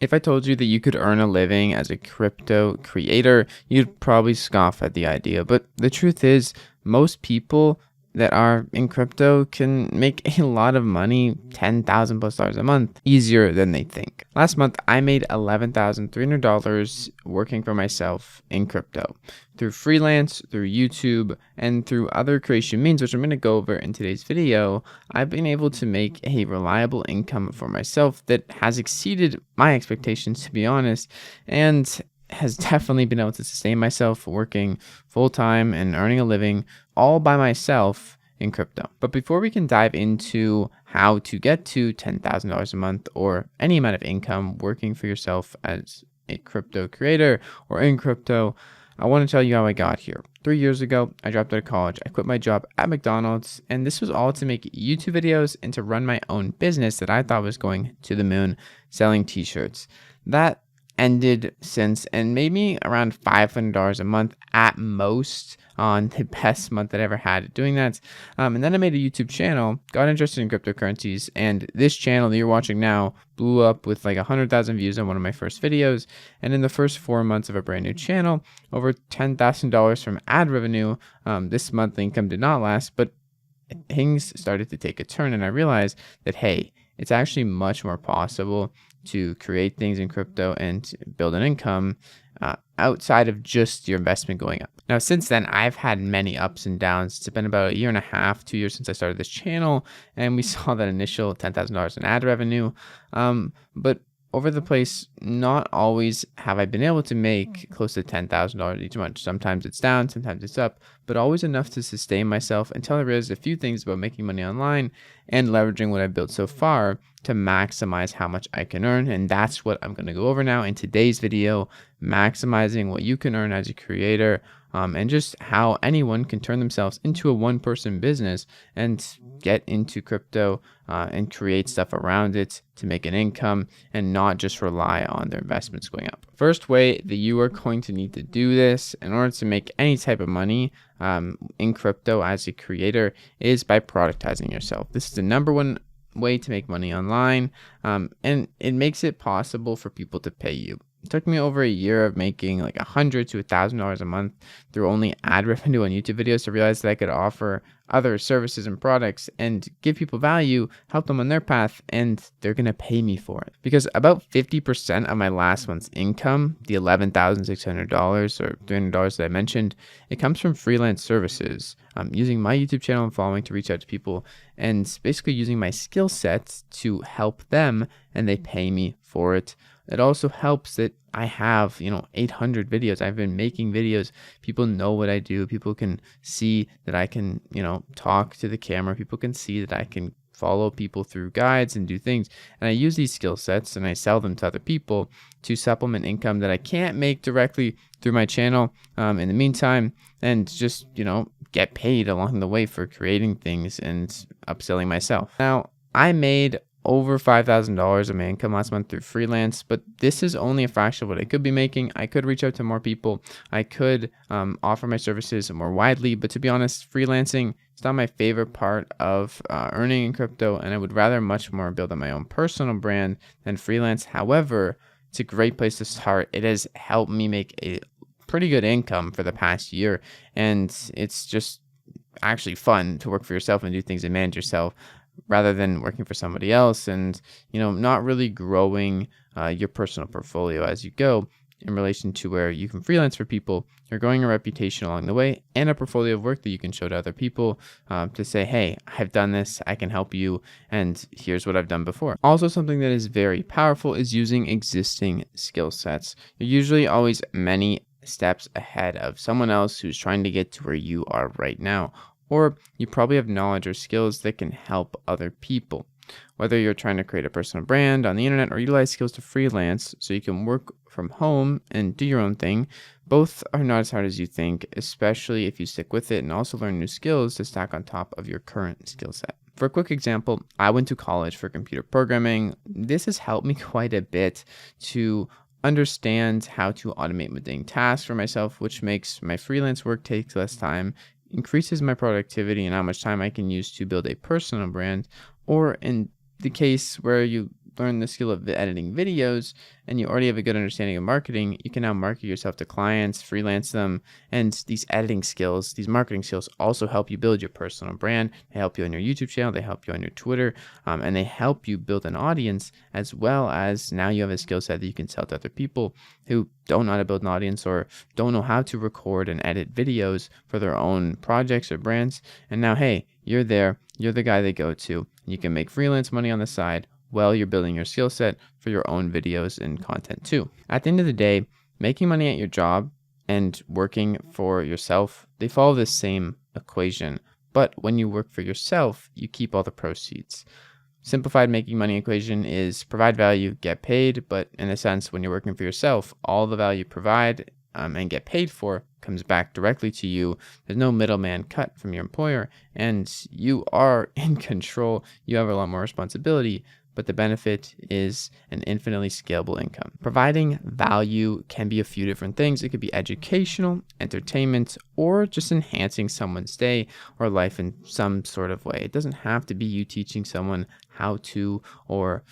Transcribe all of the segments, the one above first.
If I told you that you could earn a living as a crypto creator, you'd probably scoff at the idea. But the truth is, most people that are in crypto can make a lot of money, $10,000+ a month, easier than they think. Last month, I made $11,300 working for myself in crypto through freelance, through YouTube, and through other creation means, which I'm going to go over in today's video. I've been able to make a reliable income for myself that has exceeded my expectations, to be honest, and has definitely been able to sustain myself working full-time and earning a living all by myself in crypto. But before we can dive into how to get to $10,000 a month or any amount of income working for yourself as a crypto creator or in crypto, I want to tell you how I got here. 3 years ago, I dropped out of college. I quit my job at McDonald's, and this was all to make YouTube videos and to run my own business that I thought was going to the moon, selling t-shirts. That ended since and made me around $500 a month at most on the best month that I ever had doing that. And then I made a YouTube channel, got interested in cryptocurrencies, and this channel that you're watching now blew up with like 100,000 views on one of my first videos. And in the first 4 months of a brand new channel, over $10,000 from ad revenue. This monthly income did not last, but things started to take a turn, and I realized that, hey, it's actually much more possible to create things in crypto and build an income outside of just your investment going up. Now, since then, I've had many ups and downs. It's been about a year and a half, 2 years since I started this channel, and we saw that initial $10,000 in ad revenue. But over the place, not always have I been able to make close to $10,000 each month. Sometimes it's down, sometimes it's up, but always enough to sustain myself until I realized a few things about making money online and leveraging what I've built so far to maximize how much I can earn. And that's what I'm going to go over now in today's video, maximizing what you can earn as a creator, and just how anyone can turn themselves into a one-person business and get into crypto and create stuff around it to make an income and not just rely on their investments going up. First way that you are going to need to do this in order to make any type of money in crypto as a creator is by productizing yourself. This is the number one way to make money online, and it makes it possible for people to pay you. It took me over a year of making like $100 to $1,000 a month through only ad revenue on YouTube videos to realize that I could offer other services and products and give people value, help them on their path, and they're going to pay me for it. Because about 50% of my last month's income, the $11,600 or $300 that I mentioned, it comes from freelance services. I'm using my YouTube channel and following to reach out to people and basically using my skill sets to help them, and they pay me for it. It also helps that I have, 800 videos. I've been making videos. People know what I do. People can see that I can, talk to the camera. People can see that I can follow people through guides and do things. And I use these skill sets and I sell them to other people to supplement income that I can't make directly through my channel in the meantime, and just, get paid along the way for creating things and upselling myself. Now, I made over $5,000 of my income last month through freelance, but this is only a fraction of what I could be making. I could reach out to more people. I could offer my services more widely, but to be honest, freelancing is not my favorite part of earning in crypto, and I would rather much more build on my own personal brand than freelance. However, it's a great place to start. It has helped me make a pretty good income for the past year, and it's just actually fun to work for yourself and do things and manage yourself, rather than working for somebody else and, not really growing your personal portfolio as you go in relation to where you can freelance for people. You're growing a reputation along the way and a portfolio of work that you can show to other people to say, hey, I've done this, I can help you, and here's what I've done before. Also, something that is very powerful is using existing skill sets. You're usually always many steps ahead of someone else who's trying to get to where you are right now. Or you probably have knowledge or skills that can help other people. Whether you're trying to create a personal brand on the internet or utilize skills to freelance so you can work from home and do your own thing, both are not as hard as you think, especially if you stick with it and also learn new skills to stack on top of your current skill set. For a quick example, I went to college for computer programming. This has helped me quite a bit to understand how to automate mundane tasks for myself, which makes my freelance work take less time, increases my productivity and how much time I can use to build a personal brand. Or in the case where you learn the skill of editing videos and you already have a good understanding of marketing, you can now market yourself to clients, freelance them. And these editing skills, these marketing skills also help you build your personal brand. They help you on your YouTube channel, they help you on your Twitter, and they help you build an audience, as well as now you have a skill set that you can sell to other people who don't know how to build an audience or don't know how to record and edit videos for their own projects or brands. And now, hey, you're there, you're the guy they go to. You can make freelance money on the side while you're building your skill set for your own videos and content too. At the end of the day, making money at your job and working for yourself, they follow the same equation. But when you work for yourself, you keep all the proceeds. Simplified making money equation is provide value, get paid. But in a sense, when you're working for yourself, all the value you provide and get paid for comes back directly to you. There's no middleman cut from your employer, and you are in control. You have a lot more responsibility, but the benefit is an infinitely scalable income. Providing value can be a few different things. It could be educational, entertainment, or just enhancing someone's day or life in some sort of way. It doesn't have to be you teaching someone how to, or,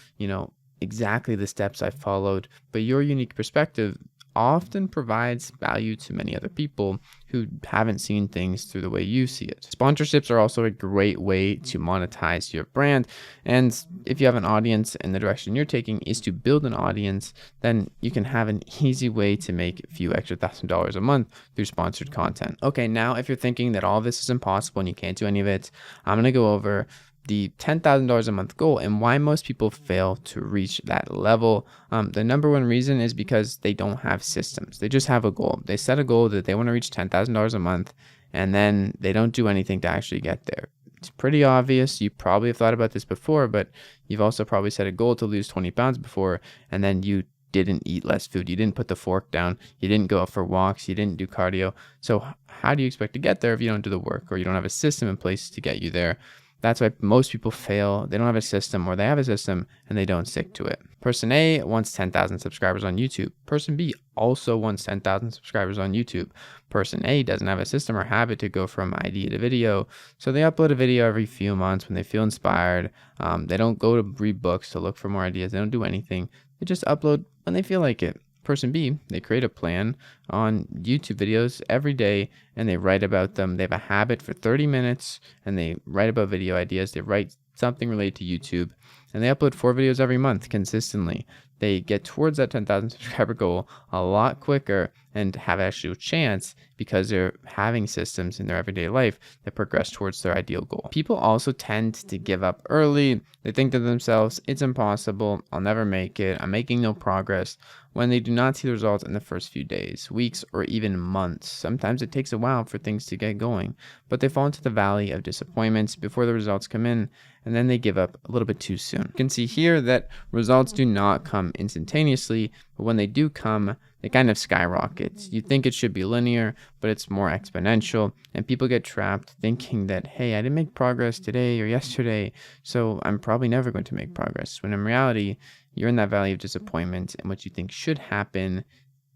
exactly the steps I followed, but your unique perspective often provides value to many other people who haven't seen things through the way you see it. Sponsorships are also a great way to monetize your brand. And if you have an audience and the direction you're taking is to build an audience, then you can have an easy way to make a few extra $1,000 a month through sponsored content. Okay, now if you're thinking that all of this is impossible and you can't do any of it, I'm going to go over the $10,000 a month goal and why most people fail to reach that level. The number one reason is because they don't have systems. They just have a goal. They set a goal that they want to reach $10,000 a month, and then they don't do anything to actually get there. It's pretty obvious. You probably have thought about this before, but you've also probably set a goal to lose 20 pounds before, and then you didn't eat less food. You didn't put the fork down. You didn't go out for walks. You didn't do cardio. So how do you expect to get there if you don't do the work or you don't have a system in place to get you there? That's why most people fail. They don't have a system, or they have a system and they don't stick to it. Person A wants 10,000 subscribers on YouTube. Person B also wants 10,000 subscribers on YouTube. Person A doesn't have a system or habit to go from idea to video. So they upload a video every few months when they feel inspired. They don't go to read books to look for more ideas. They don't do anything. They just upload when they feel like it. Person B, they create a plan on YouTube videos every day and they write about them. They have a habit for 30 minutes and they write about video ideas. They write something related to YouTube and they upload 4 videos every month consistently. They get towards that 10,000 subscriber goal a lot quicker and have actually a chance because they're having systems in their everyday life that progress towards their ideal goal. People also tend to give up early. They think to themselves, it's impossible. I'll never make it. I'm making no progress, when they do not see the results in the first few days, weeks, or even months. Sometimes it takes a while for things to get going, but they fall into the valley of disappointments before the results come in, and then they give up a little bit too soon. You can see here that results do not come instantaneously, but when they do come, they kind of skyrocket. You think it should be linear, but it's more exponential, and people get trapped thinking that, hey, I didn't make progress today or yesterday, so I'm probably never going to make progress, when in reality, you're in that valley of disappointment, and what you think should happen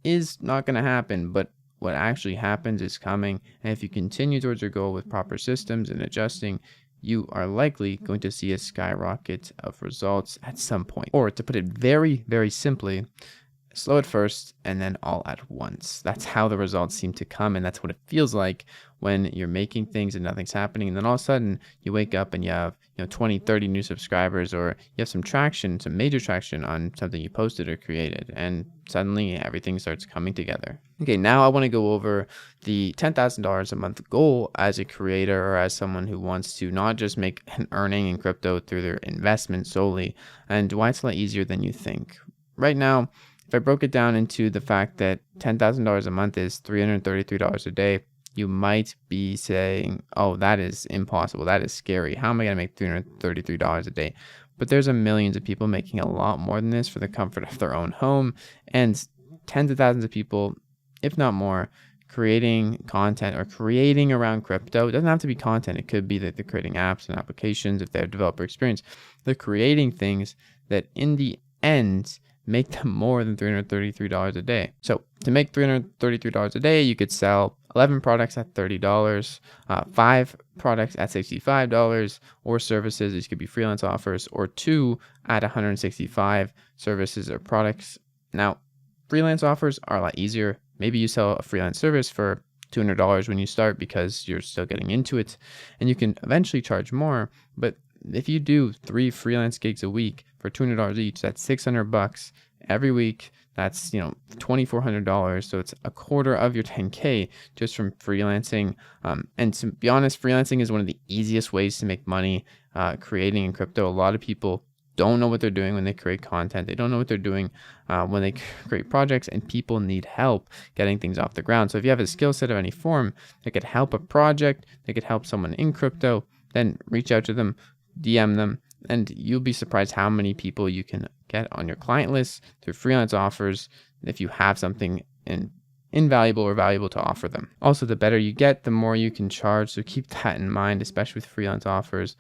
is not going to happen, but what actually happens is coming. And if you continue towards your goal with proper systems and adjusting, you are likely going to see a skyrocket of results at some point. Or to put it very, very simply, slow at first and then all at once. That's how the results seem to come, and that's what it feels like when you're making things and nothing's happening, and then all of a sudden you wake up and you have 20, 30 new subscribers, or you have some traction, some major traction on something you posted or created, and suddenly everything starts coming together. Okay, now I want to go over the $10,000 a month goal as a creator or as someone who wants to not just make an earning in crypto through their investment solely, and why it's a lot easier than you think. Right now, if I broke it down into the fact that $10,000 a month is $333 a day, you might be saying, oh, that is impossible. That is scary. How am I going to make $333 a day? But there's millions of people making a lot more than this for the comfort of their own home, and tens of thousands of people, if not more, creating content or creating around crypto. It doesn't have to be content. It could be that they're creating apps and applications if they have developer experience. They're creating things that in the end make them more than $333 a day. So to make $333 a day, you could sell 11 products at $30, 5 products at $65, or services, these could be freelance offers, or 2 at $165 services or products. Now, freelance offers are a lot easier. Maybe you sell a freelance service for $200 when you start because you're still getting into it, and you can eventually charge more. But if you do 3 freelance gigs a week for $200 each, that's $600 every week. That's, $2,400. So it's a quarter of your 10K just from freelancing. And to be honest, freelancing is one of the easiest ways to make money creating in crypto. A lot of people don't know what they're doing when they create content. They don't know what they're doing when they create projects, and people need help getting things off the ground. So if you have a skill set of any form that could help a project, that could help someone in crypto, then reach out to them, DM them, and you'll be surprised how many people you can get on your client list through freelance offers if you have something invaluable or valuable to offer them. Also, the better you get, the more you can charge. So keep that in mind, especially with freelance offers.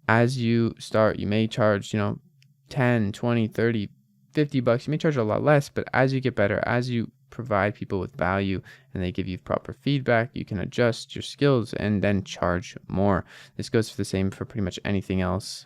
As you start, you may charge, 10, 20, 30, $50. You may charge a lot less, but as you get better, as you provide people with value and they give you proper feedback, you can adjust your skills and then charge more. This goes for the same for pretty much anything else.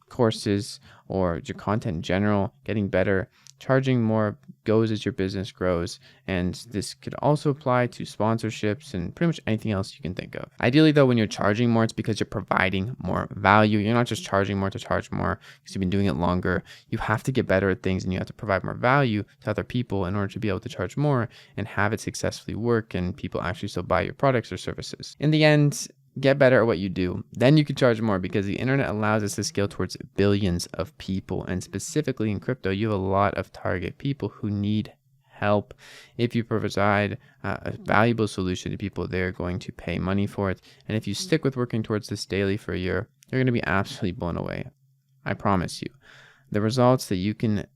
Courses or your content in general, getting better, charging more goes as your business grows. And this could also apply to sponsorships and pretty much anything else you can think of. Ideally though, when you're charging more, it's because you're providing more value. You're not just charging more to charge more because you've been doing it longer. You have to get better at things and you have to provide more value to other people in order to be able to charge more and have it successfully work and people actually still buy your products or services. In the end, get better at what you do. Then you can charge more because the internet allows us to scale towards billions of people. And specifically in crypto, you have a lot of target people who need help. If you provide a valuable solution to people, they're going to pay money for it. And if you stick with working towards this daily for a year, you're going to be absolutely blown away. I promise you. The results that you can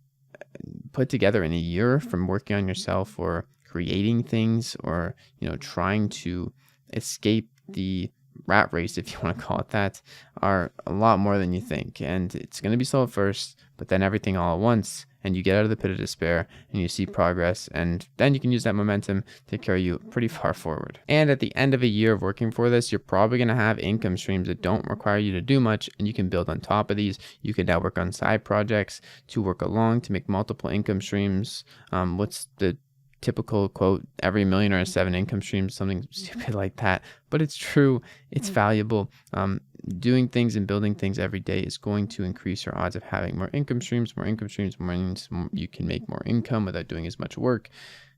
put together in a year from working on yourself or creating things or, trying to escape the rat race, if you want to call it that, are a lot more than you think. And it's going to be slow at first, but then everything all at once, and you get out of the pit of despair and you see progress, and then you can use that momentum to carry you pretty far forward. And at the end of a year of working for this, you're probably going to have income streams that don't require you to do much, and you can build on top of these. You can now work on side projects to work along to make multiple income streams. What's the typical quote? Every millionaire has 7 income streams, something stupid like that, but it's true. It's valuable. Doing things and building things every day is going to increase your odds of having more income streams. More income streams means you can make more income without doing as much work,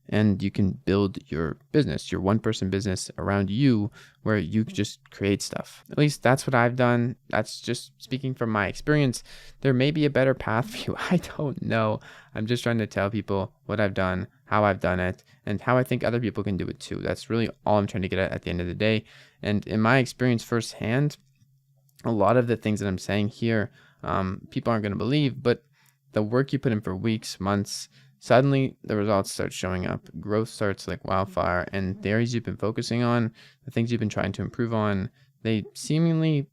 and you can build your business, your one-person business around you, where you just create stuff. At least that's what I've done. That's just speaking from my experience. There may be a better path for you. I don't know. I'm just trying to tell people what I've done, how I've done it, and how I think other people can do it too. That's really all I'm trying to get at the end of the day. And in my experience firsthand, a lot of the things that I'm saying here, people aren't going to believe, but the work you put in for weeks, months, suddenly the results start showing up. Growth starts like wildfire, and the areas you've been focusing on, the things you've been trying to improve on, they seemingly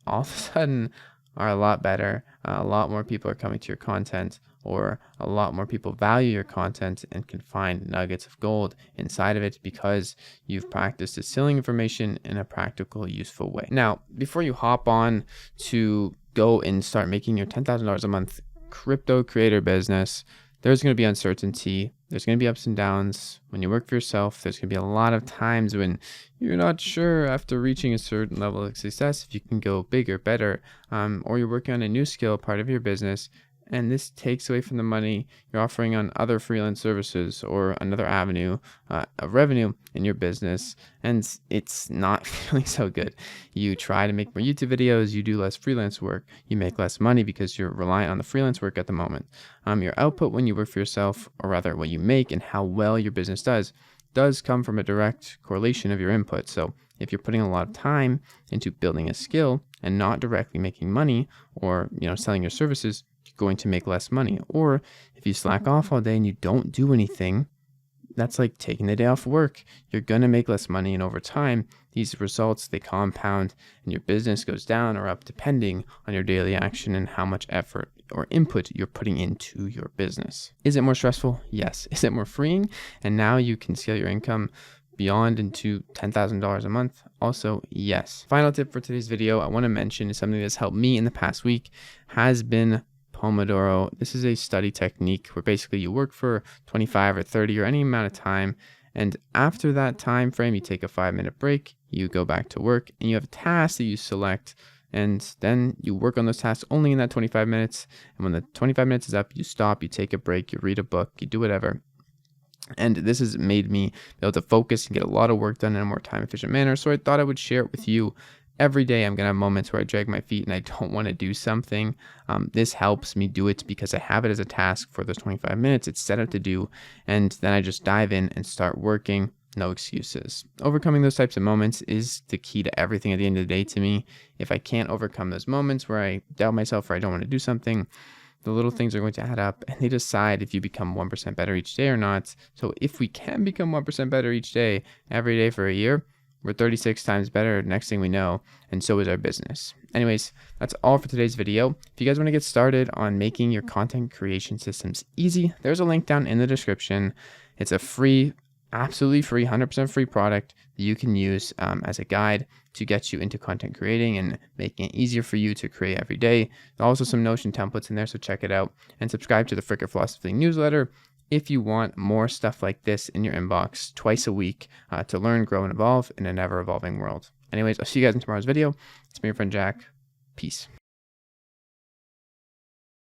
all of a sudden are a lot better. A lot more people are coming to your content, or a lot more people value your content and can find nuggets of gold inside of it because you've practiced distilling information in a practical, useful way. Now, before you hop on to go and start making your $10,000 a month crypto creator business, there's going to be uncertainty. There's going to be ups and downs. When you work for yourself, there's going to be a lot of times when you're not sure after reaching a certain level of success if you can go bigger, better, or you're working on a new skill, part of your business, and this takes away from the money you're offering on other freelance services or another avenue of revenue in your business, and it's not feeling so good. You try to make more YouTube videos, you do less freelance work, you make less money because you're reliant on the freelance work at the moment. Your output when you work for yourself, or rather what you make and how well your business does come from a direct correlation of your input. So if you're putting a lot of time into building a skill and not directly making money, or selling your services, you're going to make less money. Or if you slack off all day and you don't do anything, that's like taking the day off work. You're going to make less money, and over time, these results, they compound and your business goes down or up depending on your daily action and how much effort or input you're putting into your business. Is it more stressful? Yes. Is it more freeing? And now you can scale your income beyond into $10,000 a month? Also, yes. Final tip for today's video I want to mention is something that's helped me in the past week has been Pomodoro. This is a study technique where basically you work for 25 or 30 or any amount of time. And after that time frame, you take a 5-minute break, you go back to work, and you have a task that you select. And then you work on those tasks only in that 25 minutes. And when the 25 minutes is up, you stop, you take a break, you read a book, you do whatever. And this has made me be able to focus and get a lot of work done in a more time efficient manner. So I thought I would share it with you. Every day I'm going to have moments where I drag my feet and I don't want to do something. This helps me do it because I have it as a task for those 25 minutes. It's set up to do. And then I just dive in and start working. No excuses. Overcoming those types of moments is the key to everything at the end of the day to me. If I can't overcome those moments where I doubt myself or I don't want to do something, the little things are going to add up and they decide if you become 1% better each day or not. So if we can become 1% better each day, every day for a year, we're 36 times better next thing we know, and so is our business. Anyways, that's all for today's video. If you guys want to get started on making your content creation systems easy, there's a link down in the description. It's a free, absolutely free, 100% free product that you can use as a guide to get you into content creating and making it easier for you to create every day. There's also some Notion templates in there, so check it out and subscribe to the Frik It Filosophy newsletter if you want more stuff like this in your inbox twice a week to learn, grow, and evolve in an ever-evolving world. Anyways, I'll see you guys in tomorrow's video. It's me, your friend Jack. Peace.